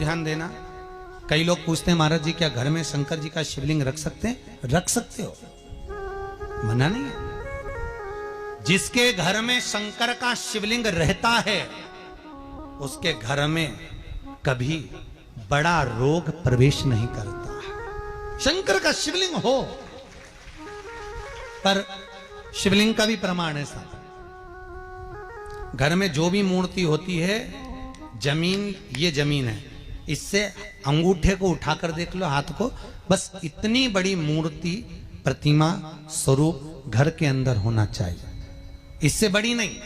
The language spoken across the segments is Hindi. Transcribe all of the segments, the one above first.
ध्यान देना। कई लोग पूछते हैं महाराज जी क्या घर में शंकर जी का शिवलिंग रख सकते हैं? रख सकते हो, मना नहीं है। जिसके घर में शंकर का शिवलिंग रहता है उसके घर में कभी बड़ा रोग प्रवेश नहीं करता। शंकर का शिवलिंग हो, पर शिवलिंग का भी प्रमाण है साहब। घर में जो भी मूर्ति होती है, जमीन ये जमीन है, इससे अंगूठे को उठाकर देख लो, हाथ को, बस इतनी बड़ी मूर्ति, प्रतिमा, स्वरूप घर के अंदर होना चाहिए, इससे बड़ी नहीं।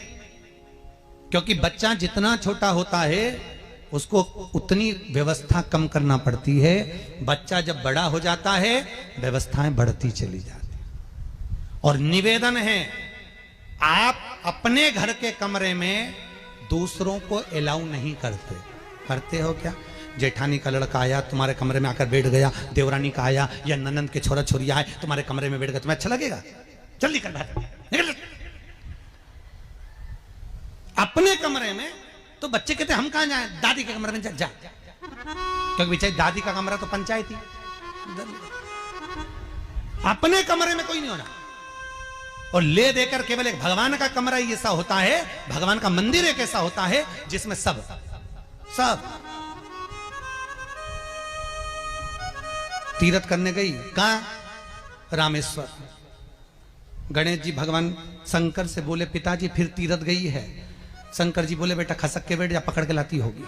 क्योंकि बच्चा जितना छोटा होता है उसको उतनी व्यवस्था कम करना पड़ती है। बच्चा जब बड़ा हो जाता है व्यवस्थाएं बढ़ती चली जाती। और निवेदन है, आप अपने घर के कमरे में दूसरों को अलाउ नहीं करते। करते हो क्या? जेठानी का लड़का आया तुम्हारे कमरे में आकर बैठ गया, देवरानी का आया या ननंद के छोरा छोरी आए तुम्हारे कमरे में बैठ गया, तुम्हें अच्छा लगेगा? चल निकल बाहर, निकल। अपने कमरे में तो बच्चे कहते हम कहां जाएं? दादी के कमरे में जा, जा। क्योंकि बेचारी दादी का कमरा तो पंचायती। अपने कमरे में कोई नहीं होना। और ले देकर केवल एक भगवान का कमरा ही ऐसा होता है, भगवान का मंदिर एक ऐसा होता है जिसमें सब तीर्थ करने गई। कहां? रामेश्वर। गणेश जी भगवान शंकर से बोले पिताजी फिर तीर्थ गई है। शंकर जी बोले बेटा खसक के बैठ जा, पकड़ के लाती होगी।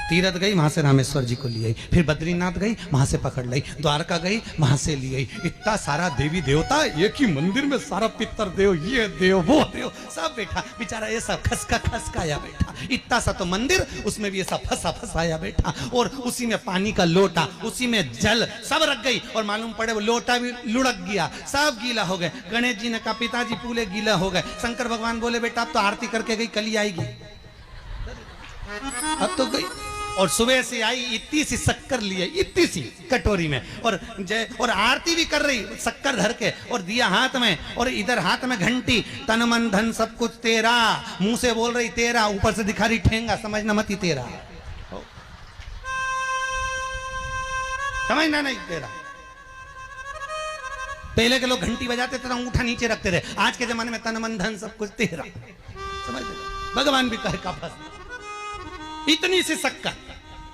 तीरथ गई, वहां से रामेश्वर जी को ले आई, फिर बद्रीनाथ गई, वहां से पकड़ लाई, द्वारका गई, वहां से ले आई। इतना सारा देवी देवता एक ही मंदिर में, सारा पितर देव, ये देव वो देव सब बैठा। बेचारा ये सब खसकाया बैठा। इतना सा तो मंदिर, उसमें भी ऐसा फंसाया बैठा। और उसी में पानी का लोटा, उसी में जल सब रख गई। और मालूम पड़े वो लोटा भी लुढ़क गया, सब गीला हो गए। गणेश जी ने कहा पिताजी पूरे गीला हो गए। शंकर भगवान बोले बेटा अब तो आरती करके गई, कल ही आएगी। अब तो गई। और सुबह से आई, इतनी सी शक्कर लिए, इतनी सी कटोरी में, और आरती भी कर रही शक्कर धर के, और दिया हाथ में, और इधर हाथ में घंटी, तन मन धन सब कुछ तेरा, मुंह से बोल रही तेरा, ऊपर से दिखा रही ठेंगा, समझना मत ही तेरा, समझना नहीं तेरा। पहले के लोग घंटी बजाते थे, अंगूठा नीचे रखते थे। आज के जमाने में तन मन धन सब कुछ तेरा, समझ भगवान भी कहे का फंस। इतनी सी शक्कर,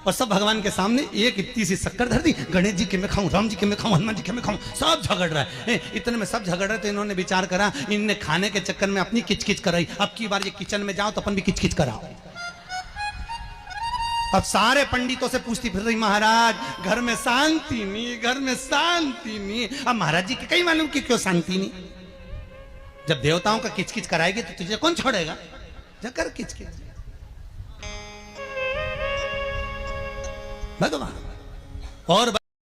और सब भगवान के सामने एक इतनी सी शक्कर धर दी। गणेश जी के मैं खाऊं, राम जी के मैं खाऊं, हनुमान जी के मैं खाऊं, सब झगड़ रहा है। इतने में सब झगड़ रहे तो इन्होंने विचार करा, इनने खाने के चक्कर में अपनी किचकिच कराई। अब की बार ये किचन में जाओ तो अपन भी किचकिच कराओ। अब सारे पंडितों से पूछती फिर रही महाराज घर में शांति नहीं, घर में शांति नहीं। अब महाराज जी के कहीं मालूम कि क्यों शांति नहीं। जब देवताओं का किचकिच कराएगी तो तुझे कौन छोड़ेगा? जकर किचकिच भगवान। और